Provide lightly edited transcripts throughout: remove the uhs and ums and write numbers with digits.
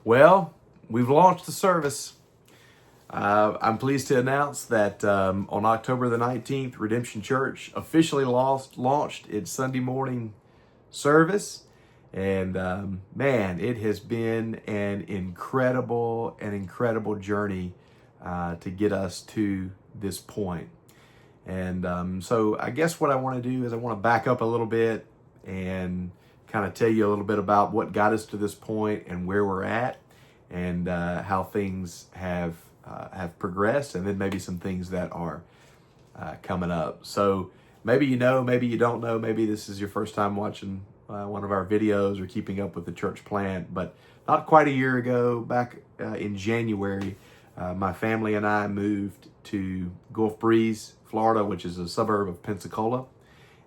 Well, we've launched the service. I'm pleased to announce that on October the 19th, Redemption Church officially launched its Sunday morning service. And man, it has been an incredible journey to get us to this point. And so I guess what I want to do is I want to back up a little bit and kind of tell you a little bit about what got us to this point and where we're at, and how things have progressed, and then maybe some things that are coming up. So maybe you know, maybe you don't know, maybe this is your first time watching one of our videos or keeping up with the church plant. But not quite a year ago, back in January, my family and I moved to Gulf Breeze, Florida, which is a suburb of Pensacola.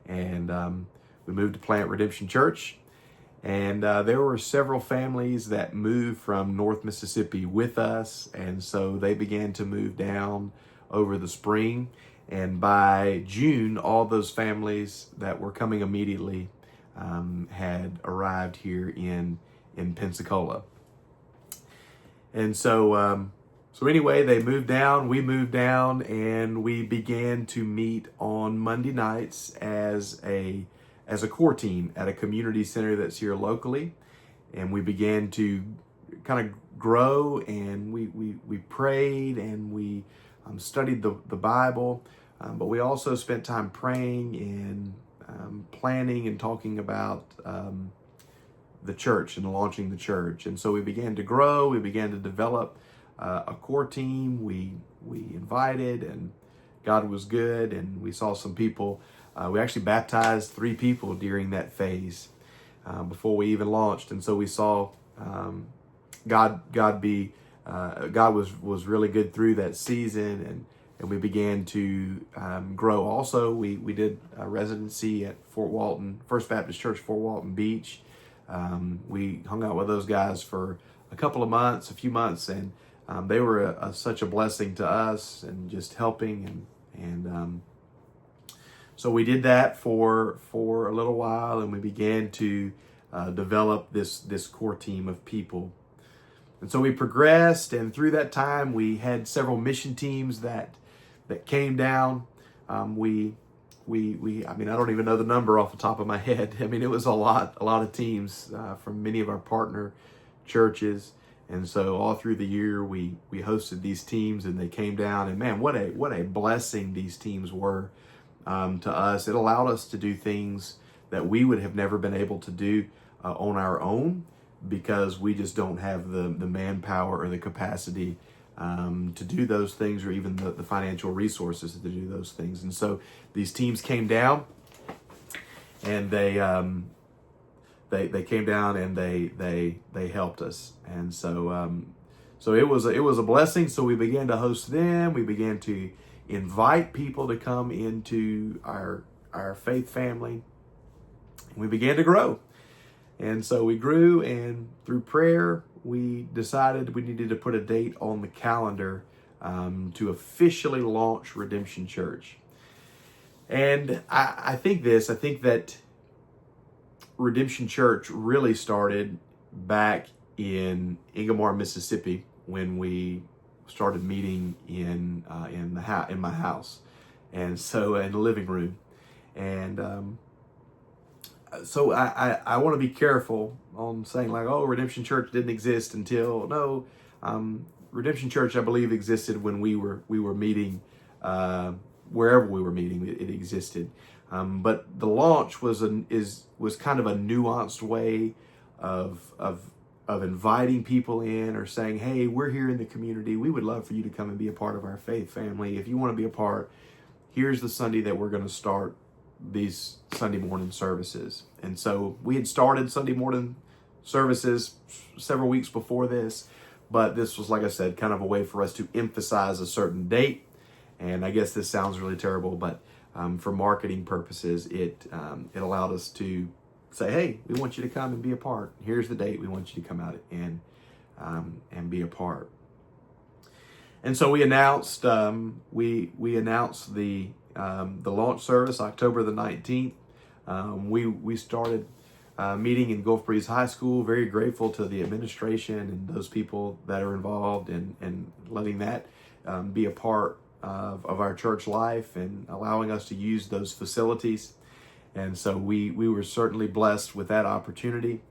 And we moved to plant Redemption Church. And there were several families that moved from North Mississippi with us. And so they began to move down over the spring. And by June, all those families that were coming immediately had arrived here in Pensacola. And so anyway, they moved down, we moved down, and we began to meet on Monday nights as a core team at a community center that's here locally. And we began to kind of grow, and we prayed, and we studied the Bible, but we also spent time praying and planning and talking about the church and launching the church. And so we began to grow, we began to develop a core team. We invited, and God was good, and we saw some people. We actually baptized 3 people during that phase before we even launched, and so we saw God was really good through that season, and we began to grow. Also, we did a residency at Fort Walton First Baptist Church, Fort Walton Beach. We hung out with those guys for a few months, and they were such a blessing to us, and just helping, and so we did that for a little while, and we began to develop this core team of people. And so we progressed, and through that time, we had several mission teams that came down. I mean, I don't even know the number off the top of my head. I mean, it was a lot of teams from many of our partner churches. And so all through the year, we hosted these teams, and they came down, and man, what a blessing these teams were to us. It allowed us to do things that we would have never been able to do on our own, because we just don't have the manpower or the capacity to do those things, or even the financial resources to do those things. And so these teams came down, and they came down, and they helped us. And so it was a blessing. So we began to host them. We began to invite people to come into our faith family. We began to grow. And so we grew, and through prayer, we decided we needed to put a date on the calendar to officially launch Redemption Church. And I think that Redemption Church really started back in Ingomar, Mississippi, when we started meeting in my house, and so in the living room. And so I want to be careful on saying like, oh, Redemption Church didn't exist until no. Redemption Church, I believe, existed when we were meeting wherever we were meeting. It existed, but the launch was kind of a nuanced way of inviting people in, or saying, hey, we're here in the community. We would love for you to come and be a part of our faith family. If you want to be a part, here's the Sunday that we're going to start these Sunday morning services. And so we had started Sunday morning services several weeks before this, but this was, like I said, kind of a way for us to emphasize a certain date. And I guess this sounds really terrible, but for marketing purposes, it allowed us to say, hey, we want you to come and be a part. Here's the date. We want you to come out and be a part. And so we announced we announced the launch service October the 19th. We started meeting in Gulf Breeze High School. Very grateful to the administration and those people that are involved and letting that be a part of our church life and allowing us to use those facilities. And so we were certainly blessed with that opportunity.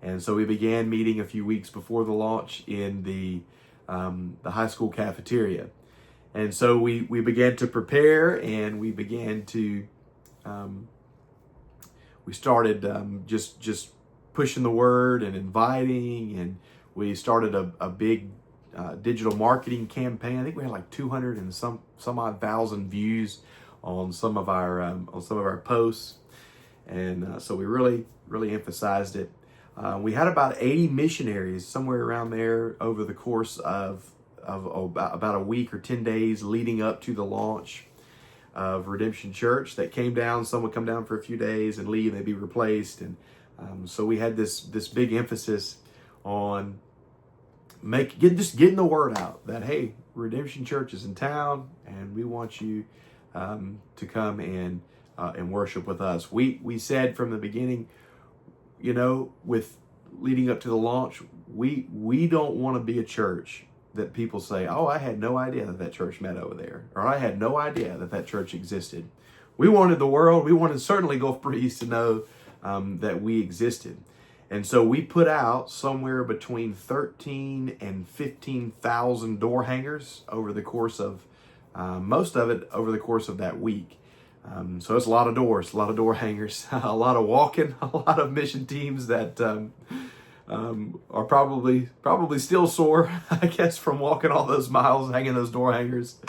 And so we began meeting a few weeks before the launch in the high school cafeteria. And so we began to prepare, and we began to we started just pushing the word and inviting, and we started a big digital marketing campaign. I think we had like 200 and some odd thousand views on some of our posts, and so we really emphasized it. We had about 80 missionaries, somewhere around there, over the course of about a week or 10 days leading up to the launch of Redemption Church that came down. Some would come down for a few days and leave, and they'd be replaced. And so we had this big emphasis on just getting the word out that, hey, Redemption Church is in town, and we want you to come and worship with us. We said from the beginning, with leading up to the launch, we don't want to be a church that people say, oh, I had no idea that church met over there, or I had no idea that church existed. We wanted the world, we wanted certainly Gulf Breeze to know that we existed. And so we put out somewhere between 13 and 15,000 door hangers over the course of, most of it over the course of that week. So it's a lot of doors, a lot of door hangers, a lot of walking, a lot of mission teams that are probably still sore, I guess, from walking all those miles, hanging those door hangers.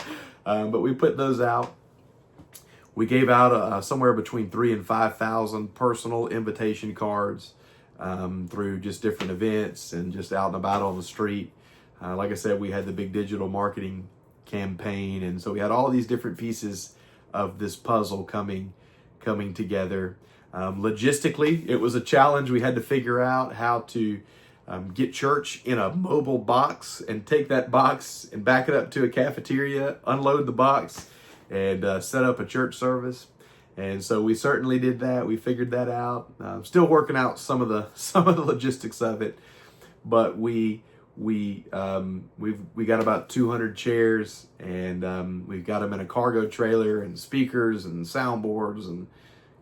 But we put those out. We gave out somewhere between 3,000 and 5,000 personal invitation cards through just different events and just out and about on the street. Like I said, we had the big digital marketing campaign, and so we had all these different pieces of this puzzle coming together. Logistically, it was a challenge. We had to figure out how to get church in a mobile box and take that box and back it up to a cafeteria, unload the box, and set up a church service. And so we certainly did that. We figured that out. Still working out some of the logistics of it, but we got about 200 chairs, and we've got them in a cargo trailer, and speakers and soundboards and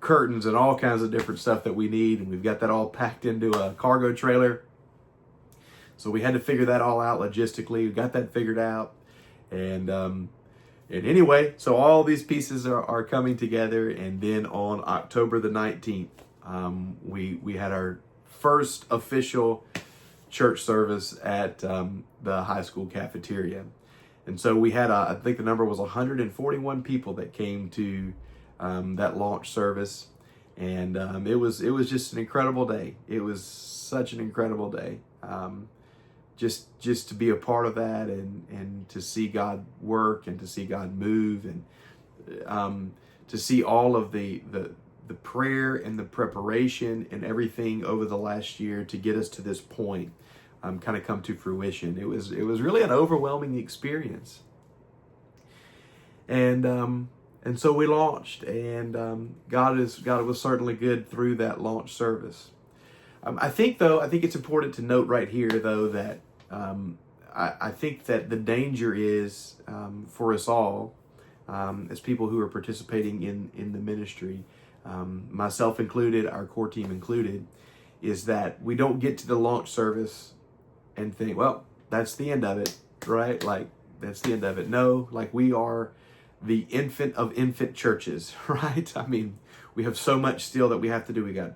curtains and all kinds of different stuff that we need, and we've got that all packed into a cargo trailer. So we had to figure that all out logistically. We got that figured out, and anyway, so all these pieces are coming together, and then on October the 19th, we had our first official church service at the high school cafeteria. And so we had, I think the number was 141 people that came to that launch service. And it was just an incredible day. It was such an incredible day. Just to be a part of that, and to see God work, and to see God move, and to see all of the prayer and the preparation and everything over the last year to get us to this point kind of come to fruition. It was really an overwhelming experience. And so we launched, and God was certainly good through that launch service. I think it's important to note right here, though, that I think that the danger is for us all, as people who are participating in the ministry, myself included, our core team included, is that we don't get to the launch service and think, well, that's the end of it, right? Like, that's the end of it. No, like, we are the infant of infant churches, right? I mean, we have so much still that we have to do. We got,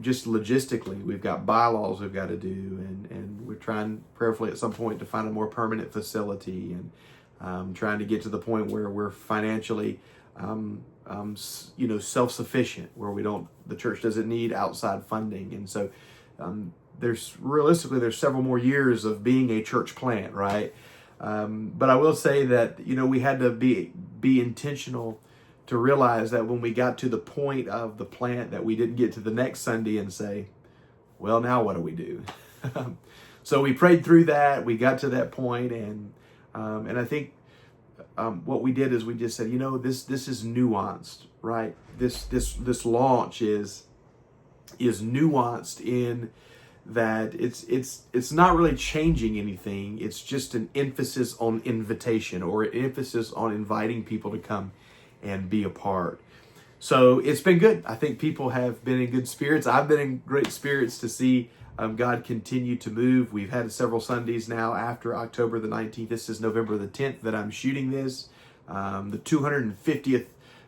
just logistically, we've got bylaws we've got to do, and we're trying prayerfully at some point to find a more permanent facility, and trying to get to the point where we're financially, self-sufficient, where the church doesn't need outside funding. And so there's several more years of being a church plant, right? But I will say that, we had to be intentional to realize that when we got to the point of the plant, that we didn't get to the next Sunday and say, well, now what do we do? So we prayed through that. We got to that point, and I think what we did is we just said, this is nuanced, right? This launch is is nuanced in that it's not really changing anything. It's just an emphasis on invitation, or an emphasis on inviting people to come and be a part. So it's been good. I think people have been in good spirits. I've been in great spirits to see God continue to move. We've had several Sundays now after October the 19th. This is November the 10th that I'm shooting this. The 250th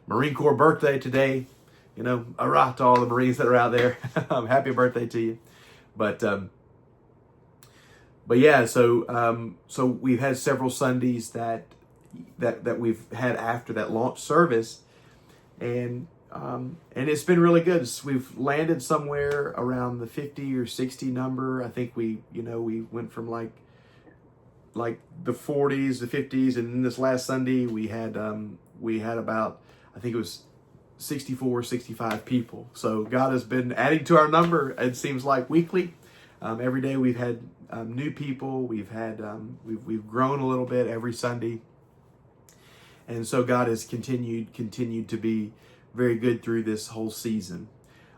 Marine Corps birthday today. You know, hurrah to all the Marines that are out there. Happy birthday to you. But yeah, so we've had several Sundays that we've had after that launch service, and it's been really good. So we've landed somewhere around the 50 or 60 number. I think we went from like the 40s, the 50s, and then this last Sunday we had about, I think it was 64, 65 people. So God has been adding to our number. It seems like weekly. Every day we've had new people. We've had we've grown a little bit every Sunday, and so God has continued to be very good through this whole season.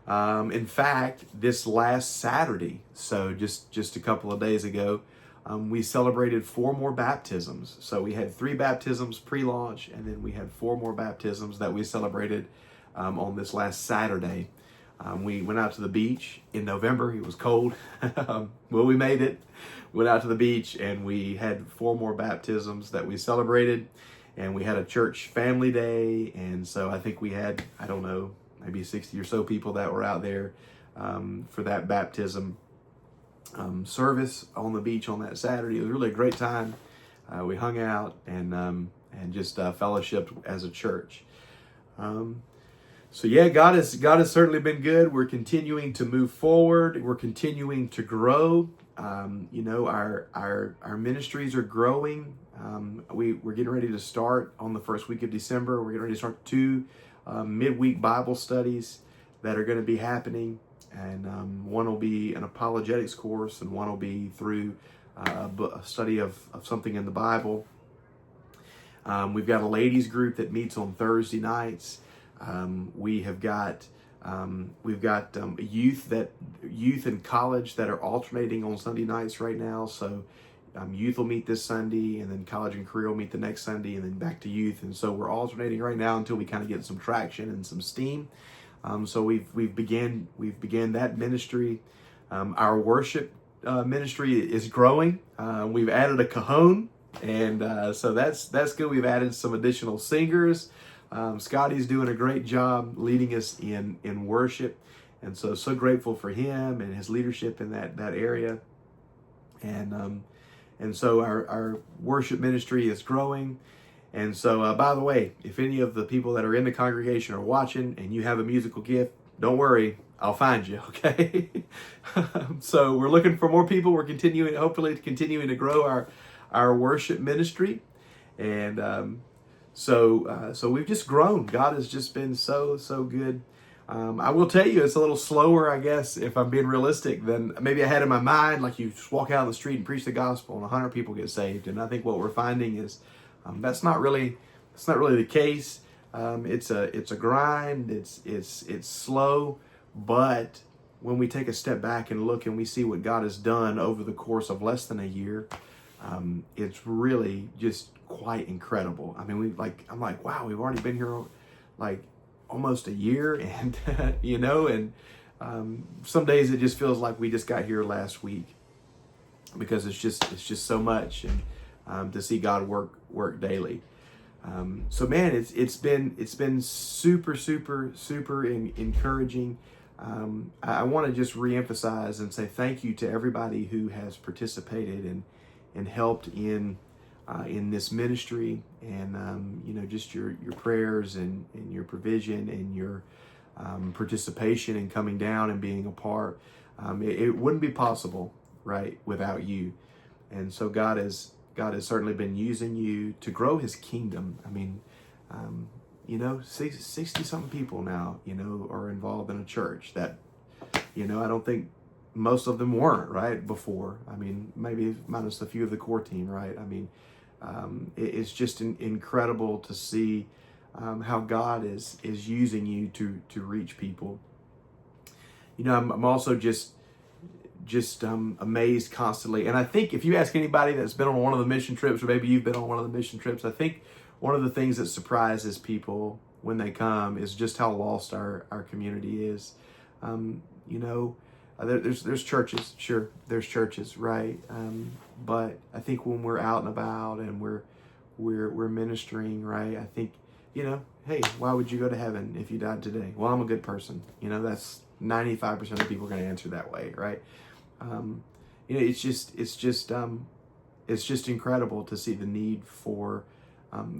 In fact, this last Saturday, so just a couple of days ago, we celebrated 4 more baptisms. So we had 3 baptisms pre-launch, and then we had 4 more baptisms that we celebrated on this last Saturday. We went out to the beach in November. It was cold. Well, we made it. Went out to the beach, and we had 4 more baptisms that we celebrated. And we had a church family day. And so I think we had, I don't know, maybe 60 or so people that were out there for that baptism service on the beach on that Saturday. It was really a great time. We hung out and just fellowshiped as a church. So yeah, God has certainly been good. We're continuing to move forward. We're continuing to grow. Our ministries are growing. We're getting ready to start on the first week of December. We're getting ready to start 2 midweek Bible studies that are going to be happening. And one will be an apologetics course, and one will be through a study of something in the Bible. We've got a ladies group that meets on Thursday nights. We've got youth and college that are alternating on Sunday nights right now. So youth will meet this Sunday, and then college and career will meet the next Sunday, and then back to youth. And so we're alternating right now until we kind of get some traction and some steam. So we've began that ministry. Our worship ministry is growing. We've added a cajon, and so that's good. We've added some additional singers. Scotty's doing a great job leading us in worship, and so grateful for him and his leadership in that area. And so our worship ministry is growing. And so, by the way, if any of the people that are in the congregation are watching and you have a musical gift, don't worry, I'll find you, okay? So we're looking for more people. We're hopefully continuing to grow our worship ministry. And so we've just grown. God has just been so good. I will tell you, it's a little slower, I guess, if I'm being realistic, than maybe I had in my mind. Like, you just walk out on the street and preach the gospel and 100 people get saved. And I think what we're finding is that's not really the case. It's a grind. It's slow, but when we take a step back and look and we see what God has done over the course of less than a year, it's really just quite incredible. I mean, I'm like, wow, we've already been here like almost a year, and and some days it just feels like we just got here last week, because it's just so much, and to see God work daily. So man, it's been super encouraging. I want to just reemphasize and say thank you to everybody who has participated and helped in this ministry, and just your prayers and your provision and your participation and coming down and being a part. It wouldn't be possible, right, without you. And so God has certainly been using you to grow His kingdom. I mean, 60-something people now, are involved in a church that, I don't think most of them weren't, right, before. I mean, maybe minus a few of the core team, right? I mean, it's just incredible to see how God is using you to reach people. I'm also just amazed constantly. And I think if you ask anybody that's been on one of the mission trips, or maybe you've been on one of the mission trips, I think one of the things that surprises people when they come is just how lost our community is. There's churches, sure, there's churches, right? But I think when we're out and about and we're ministering, right? I think, hey, why would you go to heaven if you died today? Well, I'm a good person. That's 95% of people are going to answer that way, right? It's just incredible to see the need for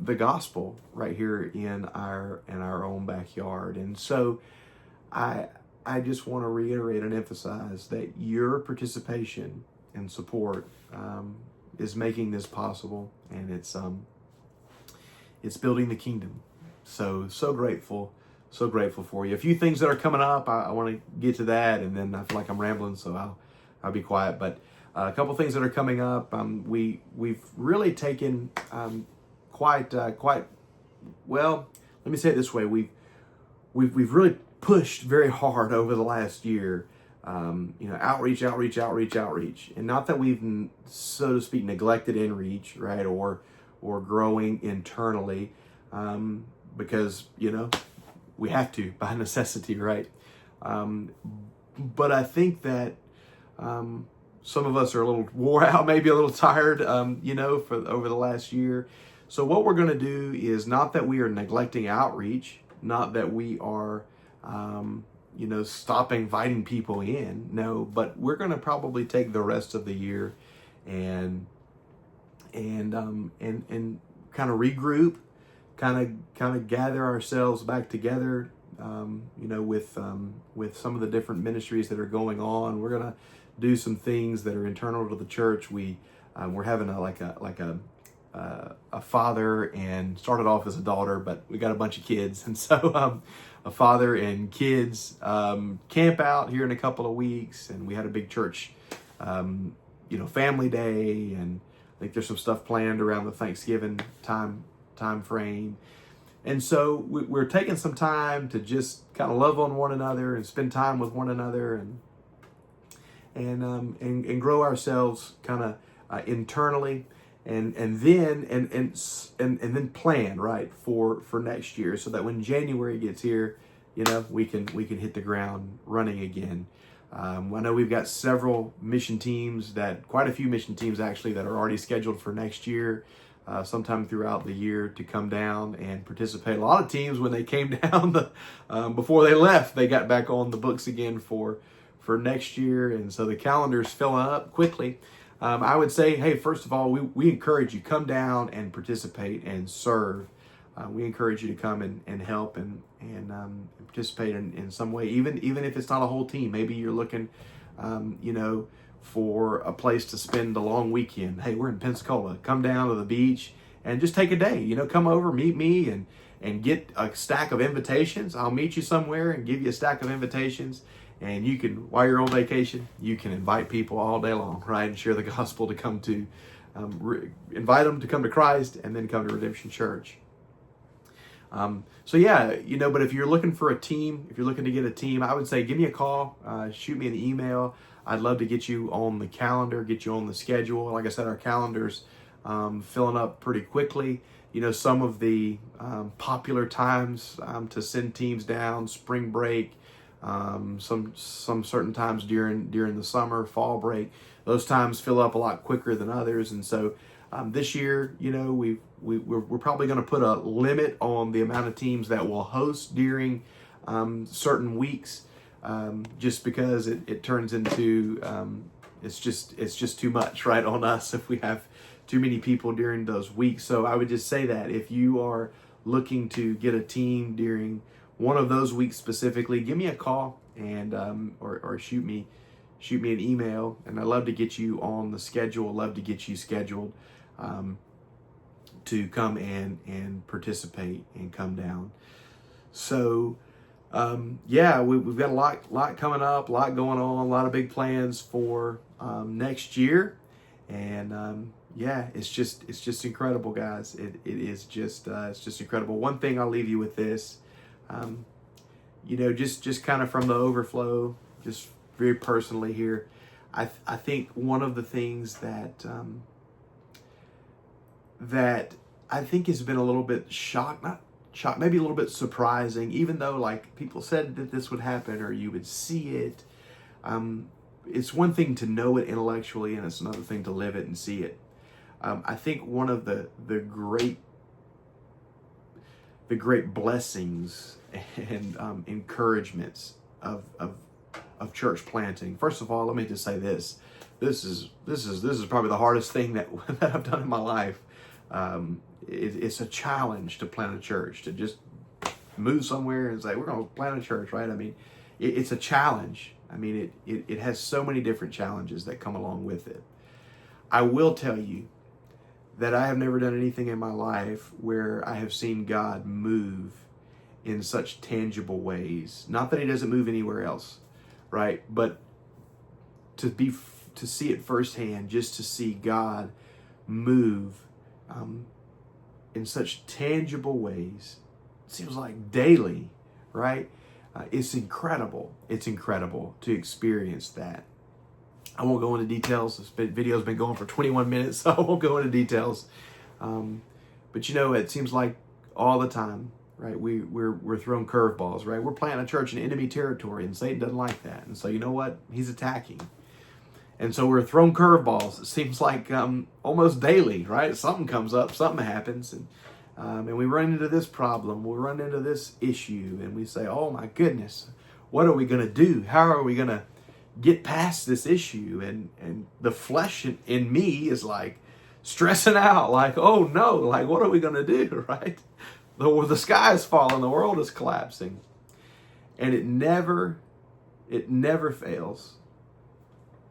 the gospel right here in our own backyard. And so I just want to reiterate and emphasize that your participation and support is making this possible, and it's building the kingdom. So grateful for you. A few things that are coming up. I want to get to that, and then I feel like I'm rambling, so I'll be quiet. But a couple things that are coming up. We've really taken quite well. Let me say it this way: we've really pushed very hard over the last year. Outreach, and not that we've, so to speak, neglected inReach, right, or growing internally, because we have to by necessity, right? But I think that some of us are a little wore out, maybe a little tired, for over the last year. So what we're going to do is not that we are neglecting outreach, not that we are stop inviting people in. No, but we're going to probably take the rest of the year and kind of regroup, kind of gather ourselves back together, with some of the different ministries that are going on. We're going to do some things that are internal to the church. We're having a father, and started off as a daughter, but we got a bunch of kids, and so a father and kids camp out here in a couple of weeks, and we had a big church family day, and I think there's some stuff planned around the Thanksgiving time frame. And so we're taking some time to just kind of love on one another and spend time with one another, and grow ourselves kind of internally, and then plan right for next year, so that when January gets here, we can hit the ground running again. I know we've got several mission teams, quite a few mission teams actually, that are already scheduled for next year, sometime throughout the year, to come down and participate. A lot of teams, when they came down, before they left, they got back on the books again for next year, and so the calendar's filling up quickly. I would say, hey, first of all, we encourage you, come down and participate and serve. We encourage you to come and help and participate in some way, even if it's not a whole team. Maybe you're looking, for a place to spend a long weekend. Hey, we're in Pensacola. Come down to the beach and just take a day. Come over, meet me, and get a stack of invitations. I'll meet you somewhere and give you a stack of invitations. And you can, while you're on vacation, you can invite people all day long, right? And share the gospel to come to, invite them to come to Christ, and then come to Redemption Church. But if you're looking for a team, if you're looking to get a team, I would say give me a call, shoot me an email. I'd love to get you on the calendar, get you on the schedule. Like I said, our calendar's filling up pretty quickly. Some of the popular times to send teams down: spring break, some certain times during the summer, fall break. Those times fill up a lot quicker than others, and so this year, we're probably going to put a limit on the amount of teams that will host during certain weeks, just because it turns into it's just too much, right, on us if we have too many people during those weeks. So I would just say that if you are looking to get a team during one of those weeks specifically, give me a call and or shoot me an email, and I'd love to get you on the schedule. Love to get you scheduled to come and participate and come down. So we've got a lot coming up, a lot going on, a lot of big plans for next year, and it's just incredible, guys. It's just incredible. One thing I'll leave you with this. Just kind of from the overflow, just very personally here, I think one of the things that I think has been a little bit not shock, maybe a little bit surprising, even though like people said that this would happen or you would see it. It's one thing to know it intellectually, and it's another thing to live it and see it. I think one of the great blessings and encouragements of church planting. First of all, let me just say this: this is probably the hardest thing that I've done in my life. It's a challenge to plant a church, to just move somewhere and say we're going to plant a church, right? I mean, it's a challenge. I mean, it has so many different challenges that come along with it. I will tell you that I have never done anything in my life where I have seen God move in such tangible ways. Not that he doesn't move anywhere else, right? But to see it firsthand, just to see God move in such tangible ways, it seems like daily, right? It's incredible. It's incredible to experience that. I won't go into details. This video's been going for 21 minutes, so I won't go into details. But you know, it seems like all the time, right? We're throwing curveballs, right? We're planting a church in enemy territory, and Satan doesn't like that. And so you know what? He's attacking. And so we're throwing curveballs. It seems like almost daily, right? Something comes up, something happens, and we run into this problem, we run into this issue, and we say, oh my goodness, what are we going to do? How are we going to get past this issue? And the flesh in me is like stressing out, like, oh no, like what are we going to do, right? The sky is falling, the world is collapsing. And it never fails.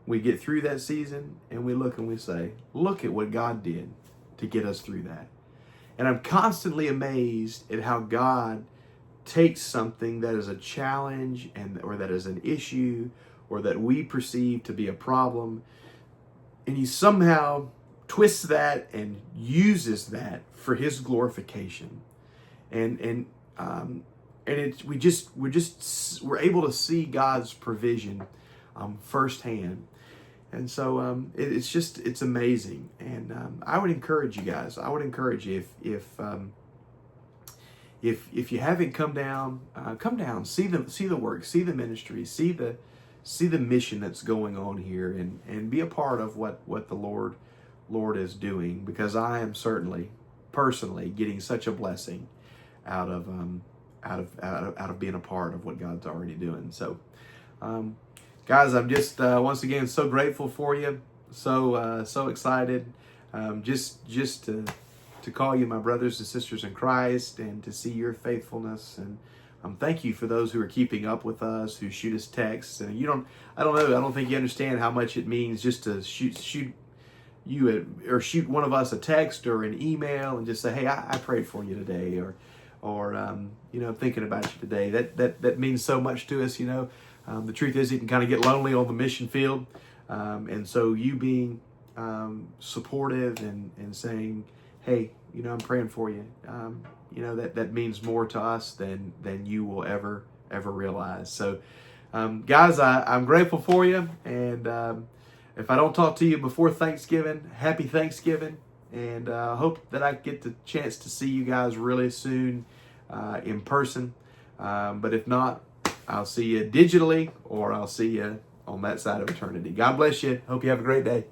We get through that season and we look and we say, look at what God did to get us through that. And I'm constantly amazed at how God takes something that is a challenge or that is an issue or that we perceive to be a problem, and he somehow twists that and uses that for his glorification. And we're able to see God's provision firsthand. And so it's amazing. And I would encourage you guys. I would encourage you if you haven't come down, see the work, see the ministry, see the mission that's going on here, and be a part of what the Lord is doing, because I am certainly personally getting such a blessing out of being a part of what God's already doing. So guys, I'm just once again so grateful for you, so excited, just to call you my brothers and sisters in Christ, and to see your faithfulness. And thank you for those who are keeping up with us, who shoot us texts. And I don't think you understand how much it means just to shoot you or shoot one of us a text or an email and just say, hey, I prayed for you today, or thinking about you today. That means so much to us. The truth is, you can kind of get lonely on the mission field, and so you being supportive and saying, hey, I'm praying for you, that means more to us than you will ever realize. So guys, I'm grateful for you, and if I don't talk to you before Thanksgiving, happy Thanksgiving, and hope that I get the chance to see you guys really soon in person, but if not, I'll see you digitally, or I'll see you on that side of eternity. God bless you. Hope you have a great day.